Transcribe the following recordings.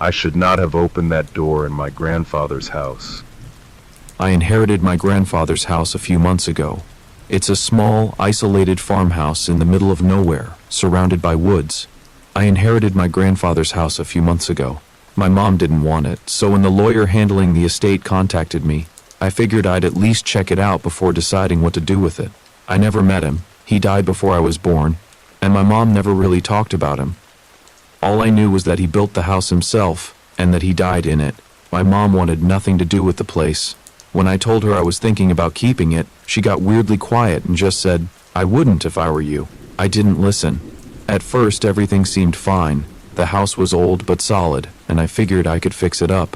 I should not have opened that door in my grandfather's house. I inherited my grandfather's house a few months ago. It's a small, isolated farmhouse in the middle of nowhere, surrounded by woods. I inherited my grandfather's house a few months ago. My mom didn't want it, so when the lawyer handling the estate contacted me, I figured I'd at least check it out before deciding what to do with it. I never met him. He died before I was born, and my mom never really talked about him. All I knew was that he built the house himself, and that he died in it. My mom wanted nothing to do with the place. When I told her I was thinking about keeping it, she got weirdly quiet and just said, "I wouldn't if I were you." I didn't listen. At first, everything seemed fine. The house was old but solid, and I figured I could fix it up.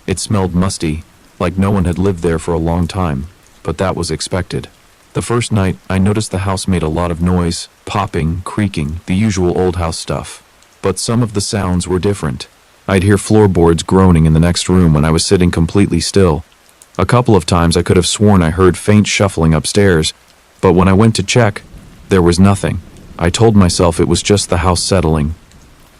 It smelled musty, like no one had lived there for a long time, but that was expected. The first night, I noticed the house made a lot of noise, popping, creaking, the usual old house stuff. But some of the sounds were different. I'd hear floorboards groaning in the next room when I was sitting completely still. A couple of times I could have sworn I heard faint shuffling upstairs, but when I went to check, there was nothing. I told myself it was just the house settling.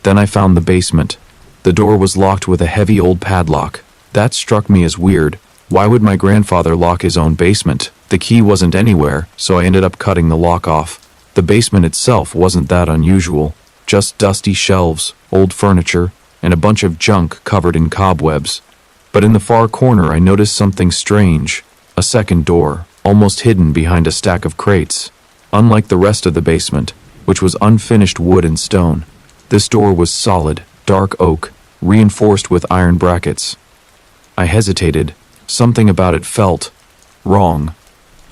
Then I found the basement. The door was locked with a heavy old padlock. That struck me as weird. Why would my grandfather lock his own basement? The key wasn't anywhere, so I ended up cutting the lock off. The basement itself wasn't that unusual. Just dusty shelves, old furniture, and a bunch of junk covered in cobwebs. But in the far corner I noticed something strange. A second door, almost hidden behind a stack of crates. Unlike the rest of the basement, which was unfinished wood and stone, this door was solid, dark oak, reinforced with iron brackets. I hesitated. Something about it felt wrong.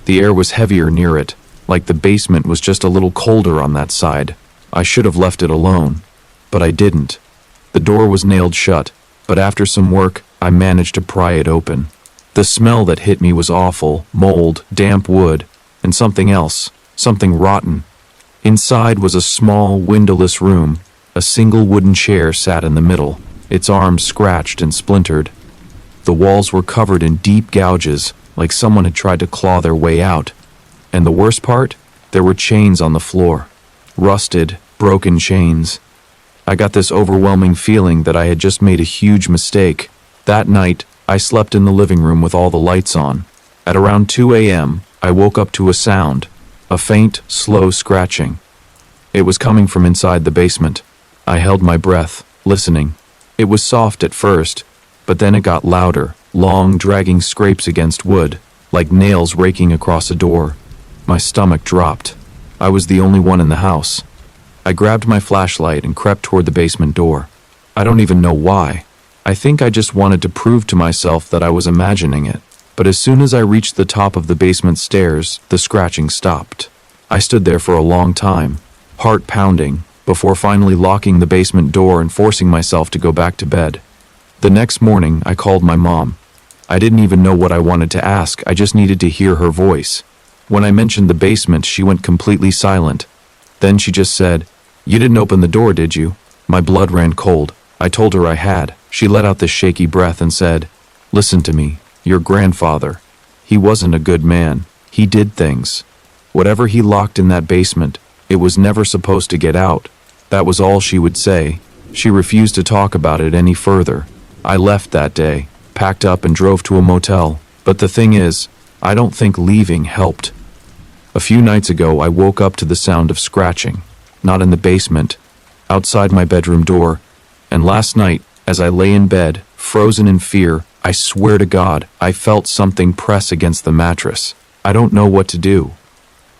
The air was heavier near it, like the basement was just a little colder on that side. I should have left it alone, but I didn't. The door was nailed shut, but after some work, I managed to pry it open. The smell that hit me was awful: mold, damp wood, and something else, something rotten. Inside was a small, windowless room. A single wooden chair sat in the middle, its arms scratched and splintered. The walls were covered in deep gouges, like someone had tried to claw their way out. And the worst part? There were chains on the floor. Rusted, broken chains. I got this overwhelming feeling that I had just made a huge mistake. That night, I slept in the living room with all the lights on. At around 2 a.m., I woke up to a sound, a faint, slow scratching. It was coming from inside the basement. I held my breath, listening. It was soft at first, but then it got louder, long, dragging scrapes against wood, like nails raking across a door. My stomach dropped. I was the only one in the house. I grabbed my flashlight and crept toward the basement door. I don't even know why. I think I just wanted to prove to myself that I was imagining it. But as soon as I reached the top of the basement stairs, the scratching stopped. I stood there for a long time, heart pounding, before finally locking the basement door and forcing myself to go back to bed. The next morning, I called my mom. I didn't even know what I wanted to ask, I just needed to hear her voice. When I mentioned the basement, she went completely silent. Then she just said, "You didn't open the door, did you?" My blood ran cold. I told her I had. She let out this shaky breath and said, "Listen to me. Your grandfather. He wasn't a good man. He did things. Whatever he locked in that basement, it was never supposed to get out." That was all she would say. She refused to talk about it any further. I left that day, packed up and drove to a motel. But the thing is, I don't think leaving helped. A few nights ago, I woke up to the sound of scratching. Not in the basement, outside my bedroom door. And last night, as I lay in bed, frozen in fear, I swear to God, I felt something press against the mattress. I don't know what to do.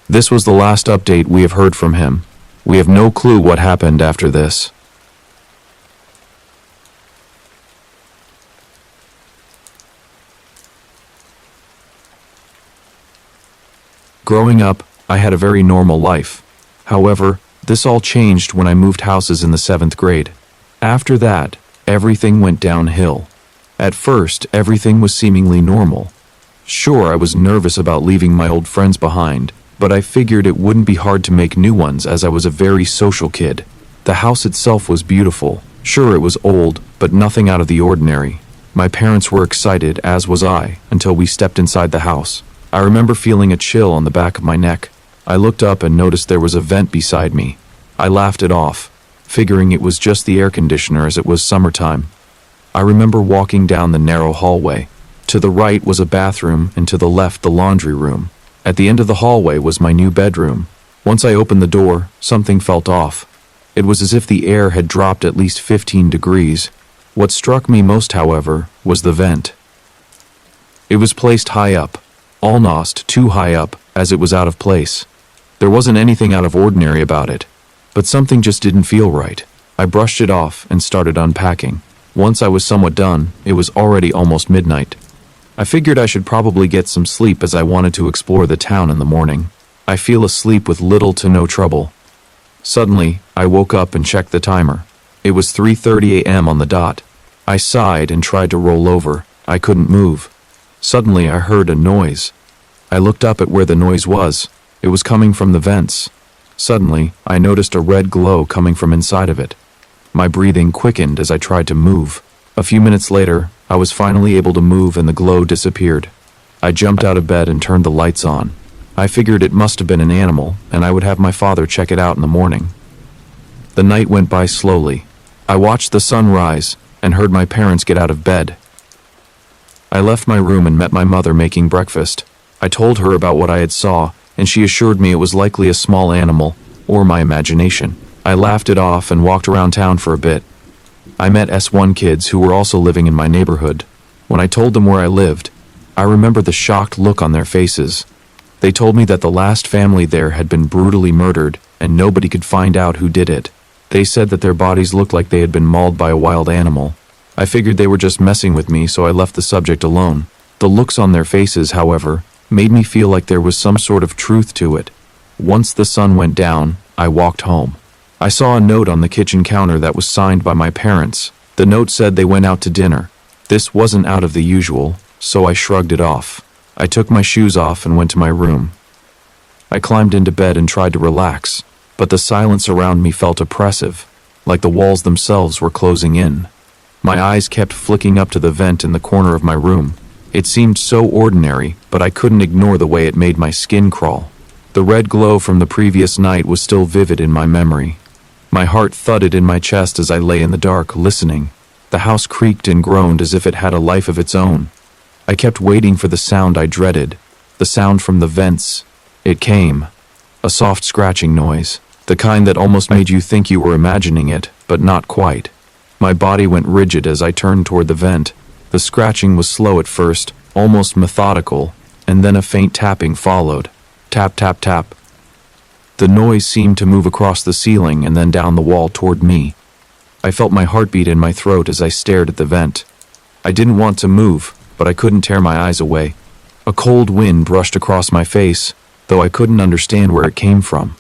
This was the last update we have heard from him. We have no clue what happened after this. Growing up, I had a very normal life. However, this all changed when I moved houses in the 7th grade. After that, everything went downhill. At first, everything was seemingly normal. Sure, I was nervous about leaving my old friends behind, but I figured it wouldn't be hard to make new ones as I was a very social kid. The house itself was beautiful. Sure, it was old, but nothing out of the ordinary. My parents were excited, as was I, until we stepped inside the house. I remember feeling a chill on the back of my neck. I looked up and noticed there was a vent beside me. I laughed it off, figuring it was just the air conditioner as it was summertime. I remember walking down the narrow hallway. To the right was a bathroom, and to the left the laundry room. At the end of the hallway was my new bedroom. Once I opened the door, something felt off. It was as if the air had dropped at least 15 degrees. What struck me most, however, was the vent. It was placed high up, almost too high up, as it was out of place. There wasn't anything out of ordinary about it, but something just didn't feel right. I brushed it off and started unpacking. Once I was somewhat done, it was already almost midnight. I figured I should probably get some sleep as I wanted to explore the town in the morning. I fell asleep with little to no trouble. Suddenly, I woke up and checked the timer. It was 3:30 a.m. on the dot. I sighed and tried to roll over. I couldn't move. Suddenly, I heard a noise. I looked up at where the noise was. It was coming from the vents. Suddenly, I noticed a red glow coming from inside of it. My breathing quickened as I tried to move. A few minutes later, I was finally able to move and the glow disappeared. I jumped out of bed and turned the lights on. I figured it must have been an animal, and I would have my father check it out in the morning. The night went by slowly. I watched the sun rise and heard my parents get out of bed. I left my room and met my mother making breakfast. I told her about what I had saw, and she assured me it was likely a small animal, or my imagination. I laughed it off and walked around town for a bit. I met S1 kids who were also living in my neighborhood. When I told them where I lived, I remember the shocked look on their faces. They told me that the last family there had been brutally murdered, and nobody could find out who did it. They said that their bodies looked like they had been mauled by a wild animal. I figured they were just messing with me, so I left the subject alone. The looks on their faces, however, made me feel like there was some sort of truth to it. Once the sun went down, I walked home. I saw a note on the kitchen counter that was signed by my parents. The note said they went out to dinner. This wasn't out of the usual, so I shrugged it off. I took my shoes off and went to my room. I climbed into bed and tried to relax, but the silence around me felt oppressive, like the walls themselves were closing in. My eyes kept flicking up to the vent in the corner of my room. It seemed so ordinary, but I couldn't ignore the way it made my skin crawl. The red glow from the previous night was still vivid in my memory. My heart thudded in my chest as I lay in the dark, listening. The house creaked and groaned as if it had a life of its own. I kept waiting for the sound I dreaded, the sound from the vents. It came. A soft scratching noise, the kind that almost made you think you were imagining it, but not quite. My body went rigid as I turned toward the vent. The scratching was slow at first, almost methodical, and then a faint tapping followed. Tap, tap, tap. The noise seemed to move across the ceiling and then down the wall toward me. I felt my heartbeat in my throat as I stared at the vent. I didn't want to move, but I couldn't tear my eyes away. A cold wind brushed across my face, though I couldn't understand where it came from.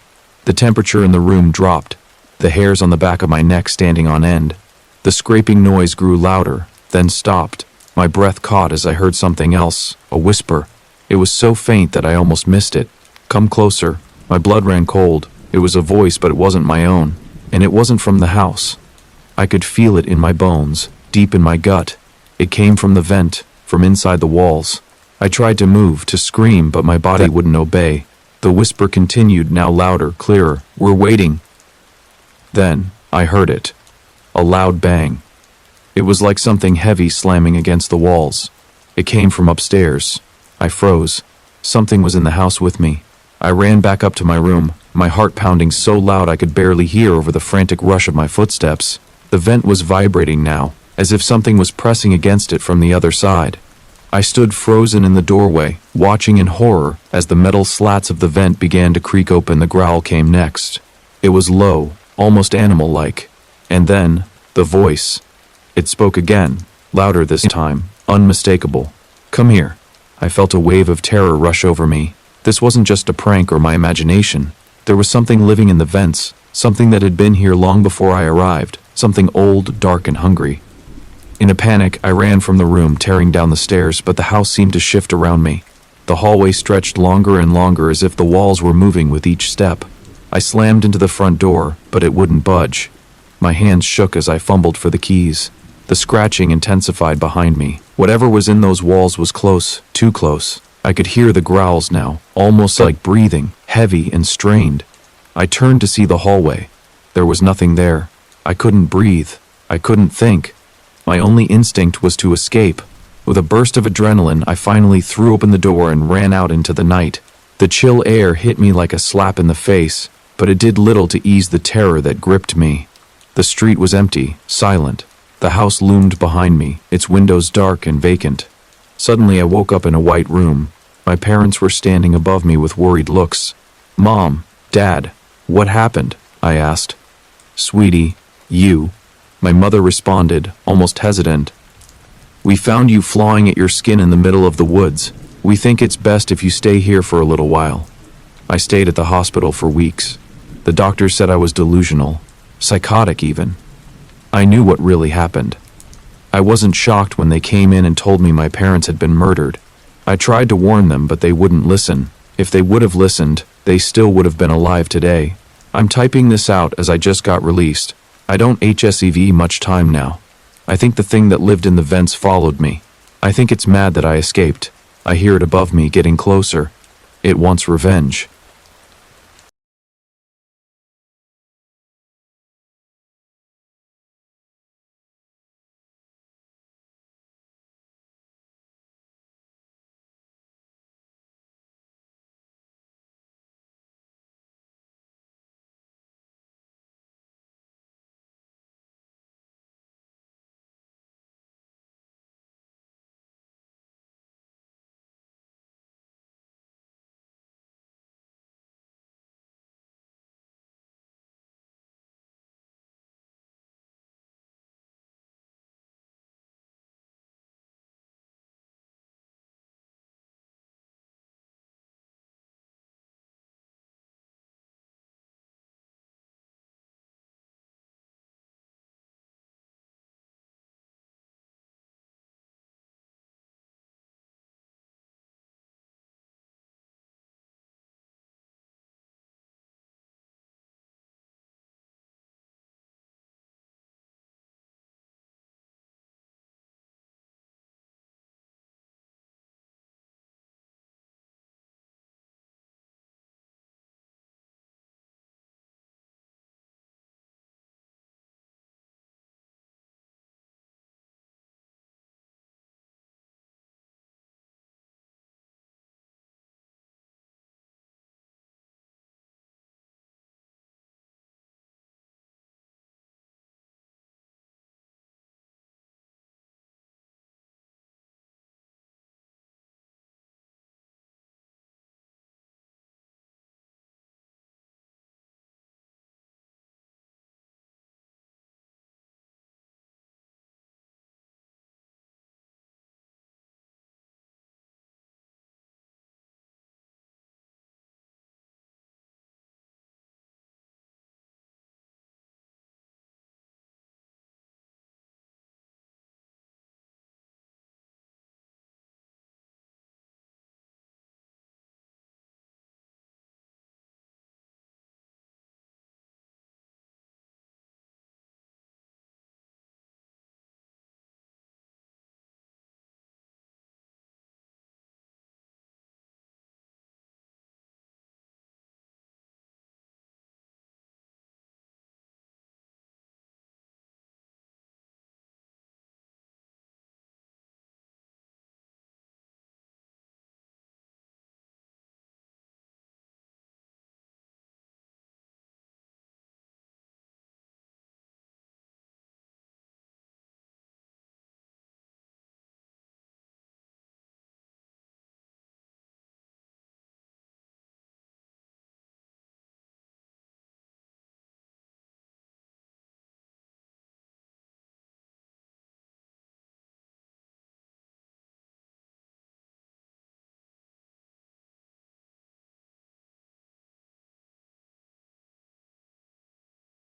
The temperature in the room dropped, the hairs on the back of my neck standing on end. The scraping noise grew louder, then stopped. My breath caught as I heard something else, a whisper. It was so faint that I almost missed it. Come closer. My blood ran cold. It was a voice, but it wasn't my own, and it wasn't from the house. I could feel it in my bones, deep in my gut. It came from the vent, from inside the walls. I tried to move, to scream, but my body wouldn't obey. The whisper continued, now louder, clearer. We're waiting. Then, I heard it. A loud bang. It was like something heavy slamming against the walls. It came from upstairs. I froze. Something was in the house with me. I ran back up to my room, my heart pounding so loud I could barely hear over the frantic rush of my footsteps. The vent was vibrating now, as if something was pressing against it from the other side. I stood frozen in the doorway, watching in horror as the metal slats of the vent began to creak open. The growl came next. It was low, almost animal-like. And then, the voice. It spoke again, louder this time, unmistakable. Come here. I felt a wave of terror rush over me. This wasn't just a prank or my imagination. There was something living in the vents, something that had been here long before I arrived, something old, dark, and hungry. In a panic, I ran from the room, tearing down the stairs, but the house seemed to shift around me. The hallway stretched longer and longer as if the walls were moving with each step. I slammed into the front door, but it wouldn't budge. My hands shook as I fumbled for the keys. The scratching intensified behind me. Whatever was in those walls was close, too close. I could hear the growls now, almost like breathing, heavy and strained. I turned to see the hallway. There was nothing there. I couldn't breathe. I couldn't think. My only instinct was to escape. With a burst of adrenaline, I finally threw open the door and ran out into the night. The chill air hit me like a slap in the face, but it did little to ease the terror that gripped me. The street was empty, silent. The house loomed behind me, its windows dark and vacant. Suddenly I woke up in a white room. My parents were standing above me with worried looks. "Mom, Dad, what happened?" I asked. "Sweetie, you," my mother responded, almost hesitant. "We found you clawing at your skin in the middle of the woods. We think it's best if you stay here for a little while." I stayed at the hospital for weeks. The doctors said I was delusional, psychotic even. I knew what really happened. I wasn't shocked when they came in and told me my parents had been murdered. I tried to warn them, but they wouldn't listen. If they would have listened, they still would have been alive today. I'm typing this out as I just got released. I don't HSEV much time now. I think the thing that lived in the vents followed me. I think it's mad that I escaped. I hear it above me getting closer. It wants revenge.